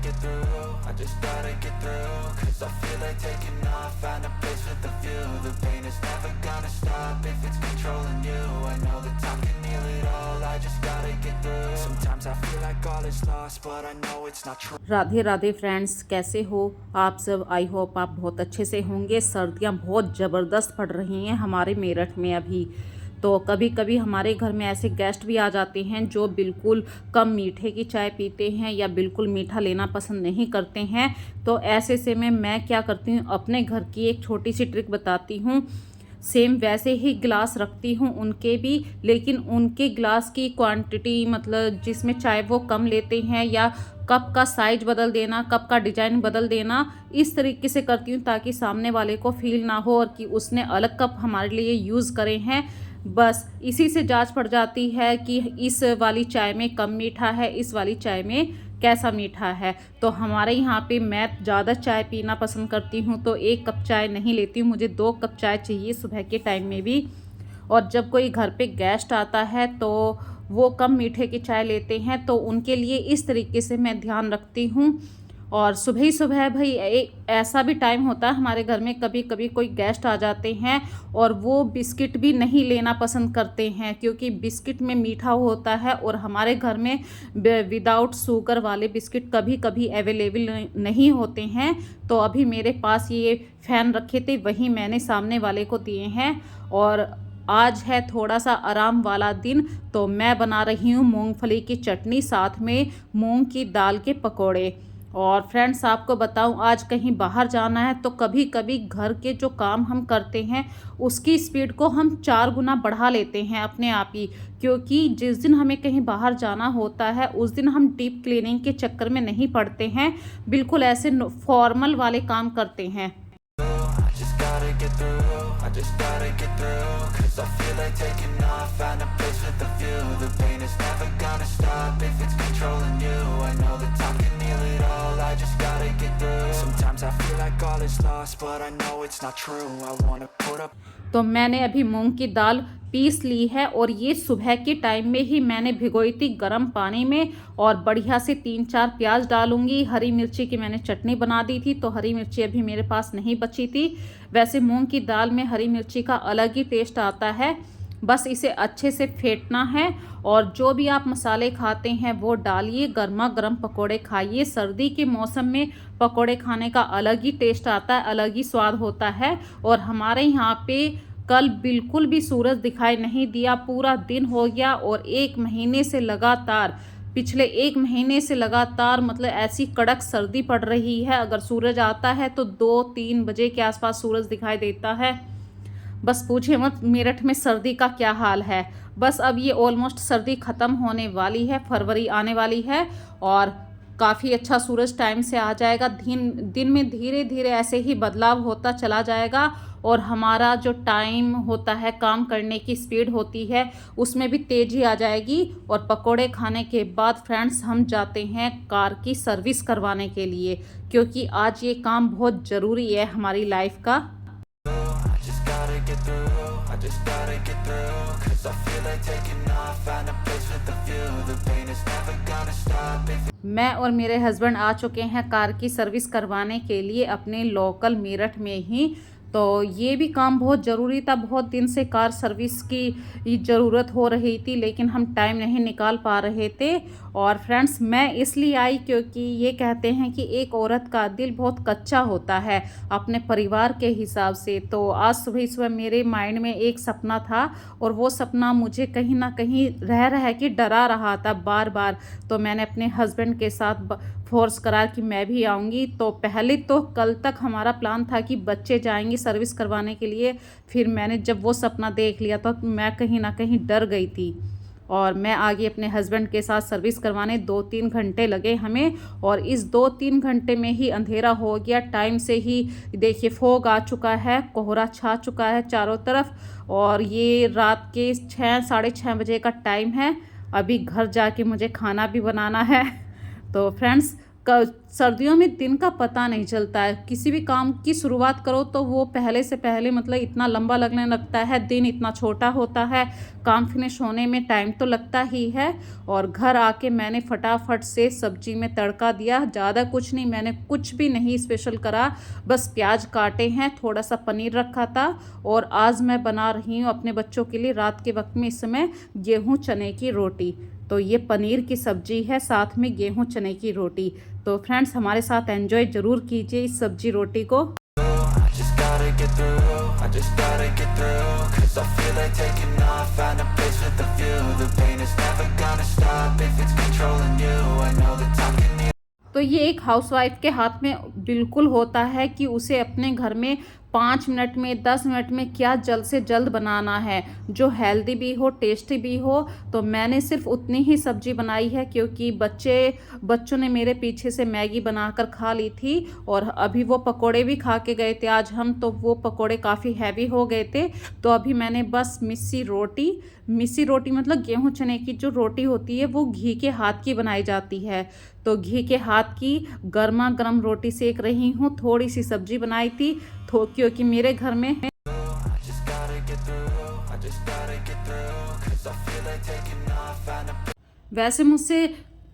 get through, I just gotta get through. Cause I feel like taking off, find a place with a view. The pain is never gonna stop if it's controlling you. I know that time can heal it all, I just gotta get through. Sometimes I feel like all is lost, but I know it's not true. Radhe Radhe friends, कैसे हो आप सब। I hope आप बहुत अच्छे से होंगे। सर्दियां बहुत ज़बरदस्त पड़ रही हैं हमारे मेरठ में अभी। तो कभी कभी हमारे घर में ऐसे गेस्ट भी आ जाते हैं जो बिल्कुल कम मीठे की चाय पीते हैं या बिल्कुल मीठा लेना पसंद नहीं करते हैं। तो ऐसे से में मैं क्या करती हूँ, अपने घर की एक छोटी सी ट्रिक बताती हूँ। सेम वैसे ही गिलास रखती हूँ उनके भी, लेकिन उनके गिलास की क्वांटिटी मतलब जिसमें चाय वो कम लेते हैं, या कप का साइज बदल देना, कप का डिजाइन बदल देना, इस तरीके से करती हूँ ताकि सामने वाले को फील ना हो और कि उसने अलग कप हमारे लिए यूज़ करे हैं। बस इसी से जांच पड़ जाती है कि इस वाली चाय में कम मीठा है, इस वाली चाय में कैसा मीठा है। तो हमारे यहाँ पे मैं ज़्यादा चाय पीना पसंद करती हूँ, तो 1 कप चाय नहीं लेती हूँ, मुझे 2 कप चाय चाहिए सुबह के टाइम में भी। और जब कोई घर पे गेस्ट आता है तो वो कम मीठे की चाय लेते हैं, तो उनके लिए इस तरीके से मैं ध्यान रखती हूँ। और सुबह ही सुबह भाई ऐसा भी टाइम होता है हमारे घर में, कभी कभी कोई गेस्ट आ जाते हैं और वो बिस्किट भी नहीं लेना पसंद करते हैं, क्योंकि बिस्किट में मीठा होता है और हमारे घर में विदाउट शुगर वाले बिस्किट कभी कभी अवेलेबल नहीं होते हैं। तो अभी मेरे पास ये फ़ैन रखे थे, वही मैंने सामने वाले को दिए हैं। और आज है थोड़ा सा आराम वाला दिन, तो मैं बना रही हूँ मूंगफली की चटनी, साथ में मूंग की दाल के पकोड़े। और फ्रेंड्स आपको बताऊं, आज कहीं बाहर जाना है तो कभी कभी घर के जो काम हम करते हैं उसकी स्पीड को हम 4 गुना बढ़ा लेते हैं अपने आप ही, क्योंकि जिस दिन हमें कहीं बाहर जाना होता है उस दिन हम डीप क्लीनिंग के चक्कर में नहीं पड़ते हैं, बिल्कुल ऐसे फॉर्मल वाले काम करते हैं। I just gotta get through, I just gotta get through. Cause I feel like taking off, find a place with a view. The pain is never gonna stop if it's controlling you. I know that time can heal it all, I just gotta get through. Sometimes I feel like all is lost, but I know it's not true. I wanna put up. तो मैंने अभी मूंग की दाल piece ली है और ये सुबह के time में ही मैंने भिगोई थी गर्म पानी में। और बढ़िया से 3-4 प्याज डालूंगी, हरी मिर्ची की मैंने चटनी बना दी थी तो हरी मिर्ची अभी मेरे पास नहीं बची थी। वैसे मूंग की दाल में हरी मिर्ची का अलग ही टेस्ट आता है। बस इसे अच्छे से फेंटना है और जो भी आप मसाले खाते हैं वो डालिए, गर्मा गर्म पकोड़े खाइए। सर्दी के मौसम में पकोड़े खाने का अलग ही टेस्ट आता है, अलग ही स्वाद होता है। और हमारे यहाँ पे कल बिल्कुल भी सूरज दिखाई नहीं दिया, पूरा दिन हो गया। और 1 महीने से लगातार, पिछले 1 महीने से लगातार मतलब ऐसी कड़क सर्दी पड़ रही है। अगर सूरज आता है तो 2-3 बजे के आसपास सूरज दिखाई देता है। बस पूछिए मत मेरठ में सर्दी का क्या हाल है। बस अब ये ऑलमोस्ट सर्दी ख़त्म होने वाली है, फरवरी आने वाली है और काफ़ी अच्छा सूरज टाइम से आ जाएगा। दिन में धीरे धीरे ऐसे ही बदलाव होता चला जाएगा और हमारा जो टाइम होता है, काम करने की स्पीड होती है, उसमें भी तेज़ी आ जाएगी। और पकोड़े खाने के बाद फ्रेंड्स हम जाते हैं कार की सर्विस करवाने के लिए, क्योंकि आज ये काम बहुत ज़रूरी है हमारी लाइफ का। I just gotta get through, I just gotta get through. Cause I feel like taking off, find a place with a view. The pain is never gonna stop if मैं और मेरे हस्बैंड आ चुके हैं car की service करवाने के लिए अपने लोकल मेरठ में ही। तो ये भी काम बहुत ज़रूरी था, बहुत दिन से कार सर्विस की ज़रूरत हो रही थी लेकिन हम टाइम नहीं निकाल पा रहे थे। और फ्रेंड्स मैं इसलिए आई क्योंकि ये कहते हैं कि एक औरत का दिल बहुत कच्चा होता है अपने परिवार के हिसाब से। तो आज सुबह सुबह मेरे माइंड में एक सपना था और वो सपना मुझे कहीं ना कहीं रह रह के डरा रहा था बार बार। तो मैंने अपने हस्बैंड के साथ फोर्स करा कि मैं भी आऊँगी। तो पहले तो कल तक हमारा प्लान था कि बच्चे जाएंगे सर्विस करवाने के लिए, फिर मैंने जब वो सपना देख लिया तो मैं कहीं ना कहीं डर गई थी और मैं आ गई अपने हस्बैंड के साथ सर्विस करवाने। 2-3 घंटे लगे हमें और इस 2-3 घंटे में ही अंधेरा हो गया। टाइम से ही देखिए फोग आ चुका है, कोहरा छा चुका है चारों तरफ और ये रात के 6-6:30 बजे का टाइम है। अभी घर जाके मुझे खाना भी बनाना है। तो फ्रेंड्स सर्दियों में दिन का पता नहीं चलता है। किसी भी काम की शुरुआत करो तो वो पहले से पहले मतलब इतना लंबा लगने लगता है, दिन इतना छोटा होता है, काम फिनिश होने में टाइम तो लगता ही है। और घर आके मैंने फटाफट से सब्जी में तड़का दिया, ज़्यादा कुछ नहीं, मैंने कुछ भी नहीं स्पेशल करा, बस प्याज काटे हैं, थोड़ा सा पनीर रखा था। और आज मैं बना रही हूँ अपने बच्चों के लिए रात के वक्त में इस समय गेहूँ चने की रोटी। तो ये पनीर की सब्जी है, साथ में गेहूँ चने की रोटी। तो फ्रेंड्स हमारे साथ एंजॉय ज़रूर कीजिए इस सब्जी रोटी को। I just gotta get through, I just gotta get through, 'cause I feel like taking off, find a place with a view. The pain is never gonna stop if it's controlling you. I know that time can heal. तो ये एक housewife के हाथ में बिल्कुल होता है कि उसे अपने घर में 5 मिनट में 10 मिनट में क्या जल्द से जल्द बनाना है, जो हेल्दी भी हो, टेस्टी भी हो। तो मैंने सिर्फ उतनी ही सब्जी बनाई है क्योंकि बच्चों ने मेरे पीछे से मैगी बनाकर खा ली थी और अभी वो पकोड़े भी खा के गए थे आज हम, तो वो पकोड़े काफ़ी हैवी हो गए थे। तो अभी मैंने बस मिस्सी रोटी मतलब गेहूं चने की जो रोटी होती है वो घी के हाथ की बनाई जाती है। तो घी के हाथ की गर्मा गर्म रोटी सेक रही हूँ। थोड़ी सी सब्जी बनाई थी क्योंकि मेरे घर में I just gotta get through, I just gotta get through, 'cause I feel like taking off, find a वैसे मुझसे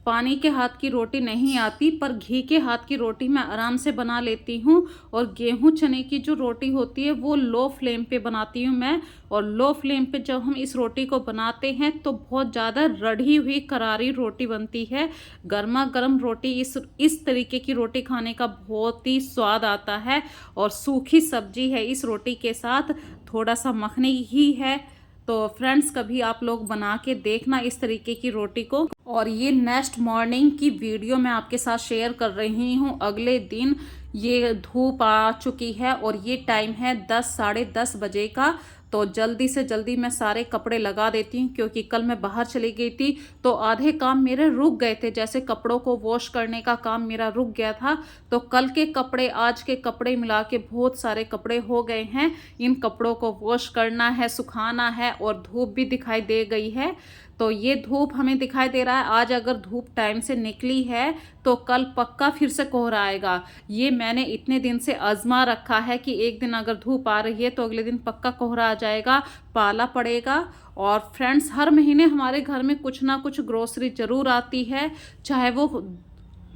पानी के हाथ की रोटी नहीं आती, पर घी के हाथ की रोटी मैं आराम से बना लेती हूँ। और गेहूं चने की जो रोटी होती है वो लो फ्लेम पे बनाती हूँ मैं। और लो फ्लेम पे जब हम इस रोटी को बनाते हैं तो बहुत ज़्यादा रढ़ी हुई करारी रोटी बनती है। गर्मा गर्म रोटी इस तरीके की रोटी खाने का बहुत ही स्वाद आता है। और सूखी सब्जी है इस रोटी के साथ, थोड़ा सा मखनी ही है। तो फ्रेंड्स कभी आप लोग बना के देखना इस तरीके की रोटी को। और ये नेक्स्ट मॉर्निंग की वीडियो मैं आपके साथ शेयर कर रही हूँ। अगले दिन ये धूप आ चुकी है और ये टाइम है 10 साढ़े 10 बजे का। तो जल्दी से जल्दी मैं सारे कपड़े लगा देती हूँ क्योंकि कल मैं बाहर चली गई थी तो आधे काम मेरे रुक गए थे, जैसे कपड़ों को वॉश करने का काम मेरा रुक गया था। तो कल के कपड़े आज के कपड़े मिला के बहुत सारे कपड़े हो गए हैं। इन कपड़ों को वॉश करना है, सुखाना है और धूप भी दिखाई दे गई है। तो ये धूप हमें दिखाई दे रहा है, आज अगर धूप टाइम से निकली है तो कल पक्का फिर से कोहरा आएगा। ये मैंने इतने दिन से आजमा रखा है कि एक दिन अगर धूप आ रही है तो अगले दिन पक्का कोहरा आ जाएगा, पाला पड़ेगा। और फ्रेंड्स हर महीने हमारे घर में कुछ ना कुछ ग्रोसरी ज़रूर आती है, चाहे वो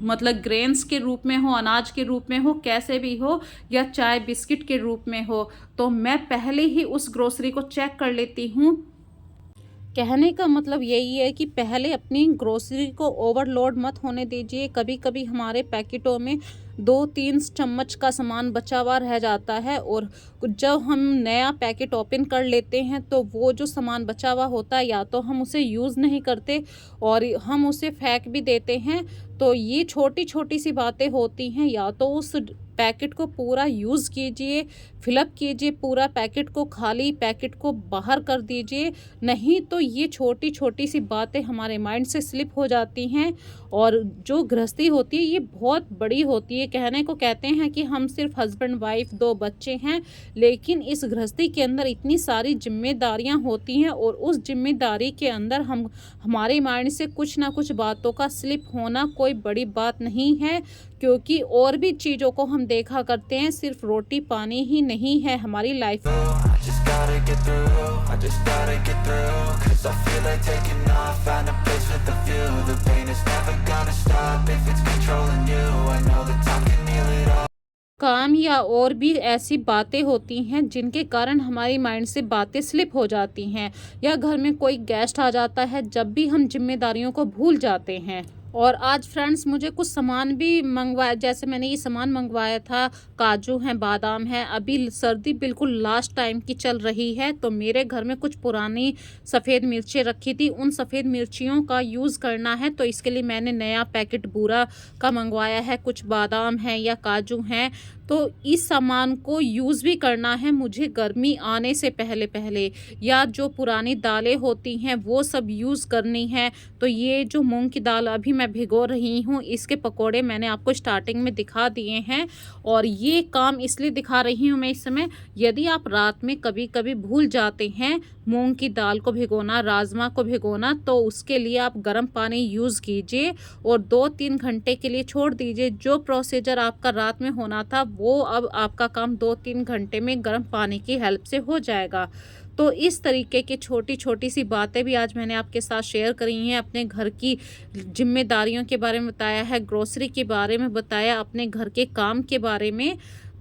मतलब ग्रेन्स के रूप में हो, अनाज के रूप में हो, कैसे भी हो, या चाय बिस्किट के रूप में हो। तो मैं पहले ही उस ग्रोसरी को चेक कर लेती हूँ। कहने का मतलब यही है कि पहले अपनी ग्रोसरी को ओवरलोड मत होने दीजिए। कभी कभी हमारे पैकेटों में 2-3 चम्मच का सामान बचा हुआ रह जाता है और जब हम नया पैकेट ओपन कर लेते हैं तो वो जो सामान बचा हुआ होता है या तो हम उसे यूज़ नहीं करते और हम उसे फेंक भी देते हैं। तो ये छोटी छोटी सी बातें होती हैं, या तो उस पैकेट को पूरा यूज़ कीजिए, फिलअप कीजिए पूरा पैकेट को, खाली पैकेट को बाहर कर दीजिए। नहीं तो ये छोटी छोटी सी बातें हमारे माइंड से स्लिप हो जाती हैं। और जो गृहस्थी होती है ये बहुत बड़ी होती है। कहने को कहते हैं कि हम सिर्फ हस्बैंड वाइफ 2 बच्चे हैं, लेकिन इस गृहस्थी के अंदर इतनी सारी जिम्मेदारियां होती हैं और उस जिम्मेदारी के अंदर हमारे माइंड से कुछ ना कुछ बातों का स्लिप होना कोई बड़ी बात नहीं है। क्योंकि और भी चीज़ों को हम देखा करते हैं, सिर्फ रोटी पानी ही नहीं है हमारी life. I just gotta get through, I just gotta get through, 'cause I feel like taking off, find a place with a view. The pain is never gonna stop if it's controlling you. I know that time can heal it all. काम या और भी ऐसी बातें होती हैं जिनके कारण हमारी माइंड से बातें स्लिप हो जाती हैं, या घर में कोई गेस्ट आ जाता है जब भी हम जिम्मेदारियों को भूल जाते हैं। और आज फ्रेंड्स मुझे कुछ सामान भी मंगवाया, जैसे मैंने ये सामान मंगवाया था, काजू हैं, बादाम हैं। अभी सर्दी बिल्कुल लास्ट टाइम की चल रही है तो मेरे घर में कुछ पुरानी सफ़ेद मिर्चें रखी थी, उन सफ़ेद मिर्चियों का यूज़ करना है। तो इसके लिए मैंने नया पैकेट बूरा का मंगवाया है। कुछ बादाम हैं या काजू हैं, तो इस सामान को यूज़ भी करना है मुझे गर्मी आने से पहले पहले। या जो पुरानी दालें होती हैं वो सब यूज़ करनी है। तो ये जो मूंग की दाल अभी मैं भिगो रही हूँ, इसके पकोड़े मैंने आपको स्टार्टिंग में दिखा दिए हैं। और ये काम इसलिए दिखा रही हूँ मैं इस समय, यदि आप रात में कभी कभी भूल जाते हैं मूंग की दाल को भिगोना, राजमा को भिगोना, तो उसके लिए आप गर्म पानी यूज़ कीजिए और 2-3 घंटे के लिए छोड़ दीजिए। जो प्रोसीजर आपका रात में होना था वो अब आपका काम 2-3 घंटे में गर्म पानी की हेल्प से हो जाएगा। तो इस तरीके की छोटी-छोटी सी बातें भी आज मैंने आपके साथ शेयर करी हैं। अपने घर की ज़िम्मेदारियों के बारे में बताया है, ग्रोसरी के बारे में बताया, अपने घर के काम के बारे में।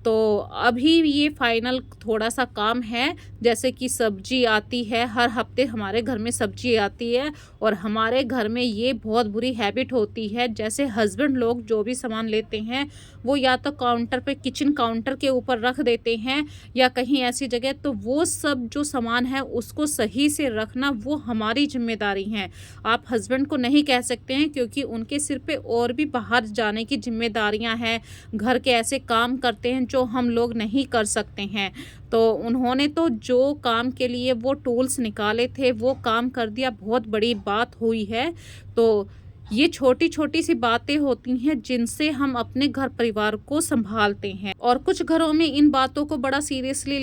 तो अभी ये फाइनल थोड़ा-सा काम है, जैसे कि सब्ज़ी आती है, हर हफ्ते हमारे घर में सब्ज़ी आती है और हमारे घर में ये बहुत बुरी हैबिट होती है, जैसे हस्बैंड लोग जो भी सामान लेते हैं, वो या तो काउंटर पे किचन काउंटर के ऊपर रख देते हैं या कहीं ऐसी जगह, तो वो सब जो सामान है उसको सही से रखना वो हमारी ज़िम्मेदारी है। आप हस्बैंड को नहीं कह सकते हैं क्योंकि उनके सिर पे और भी बाहर जाने की ज़िम्मेदारियाँ हैं, घर के ऐसे काम करते हैं जो हम लोग नहीं कर सकते हैं। तो उन्होंने तो जो काम के लिए वो टूल्स निकाले थे वो काम कर दिया, बहुत बड़ी बात हुई है। तो ये छोटी-छोटी सी बातें होती हैं जिनसे हम अपने घर परिवार को सँभालते हैं और कुछ घरों में इन बातों को बड़ा सीरियसली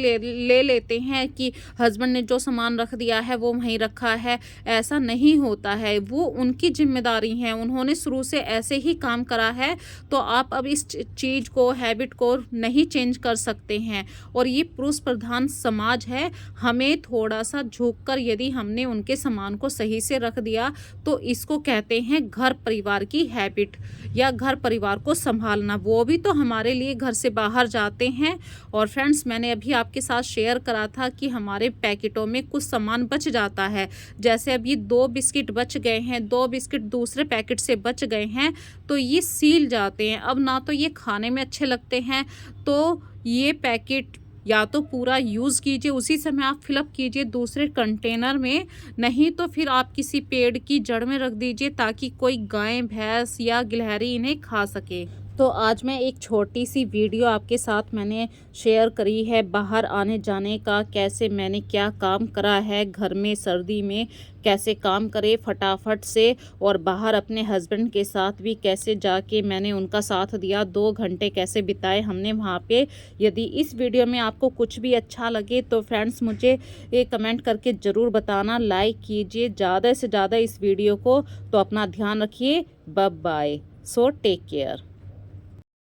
ले लेते हैं कि हस्बैंड ने जो सामान रख दिया है वो वहीं रखा है। ऐसा नहीं होता है, वो उनकी ज़िम्मेदारी है, उन्होंने शुरू से ऐसे ही काम करा है, तो आप अब इस चीज़ को, हैबिट को नहीं चेंज कर सकते हैं। और ये पुरुष प्रधान समाज है, हमें थोड़ा-सा झुक कर यदि हमने उनके सामान को सही से रख दिया, तो इसको कहते हैं घर परिवार की हैबिट या घर परिवार को संभालना। वो भी तो हमारे लिए घर से बाहर जाते हैं। और फ्रेंड्स, मैंने अभी आपके साथ शेयर करा था कि हमारे पैकेटों में कुछ सामान बच जाता है, जैसे अब ये 2 बिस्किट बच गए हैं, 2 बिस्किट दूसरे पैकेट से बच गए हैं, तो ये सील जाते हैं। अब ना तो ये खाने में अच्छे लगते हैं, तो ये पैकेट या तो पूरा यूज़ कीजिए, उसी समय आप फिलअप कीजिए दूसरे कंटेनर में, नहीं तो फिर आप किसी पेड़ की जड़ में रख दीजिए ताकि कोई गाय, भैंस या गिलहरी इन्हें खा सके। तो आज मैं एक छोटी सी वीडियो आपके साथ मैंने शेयर करी है बाहर आने जाने का, कैसे मैंने क्या काम करा है घर में, सर्दी में कैसे काम करे फटाफट से, और बाहर अपने हस्बैंड के साथ भी कैसे जाके मैंने उनका साथ दिया, 2 घंटे कैसे बिताए हमने वहाँ पे। यदि इस वीडियो में आपको कुछ भी अच्छा लगे तो फ्रेंड्स मुझे ये कमेंट करके ज़रूर बताना, लाइक कीजिए ज़्यादा से ज़्यादा इस वीडियो को। तो अपना ध्यान रखिए, bye bye, so take care.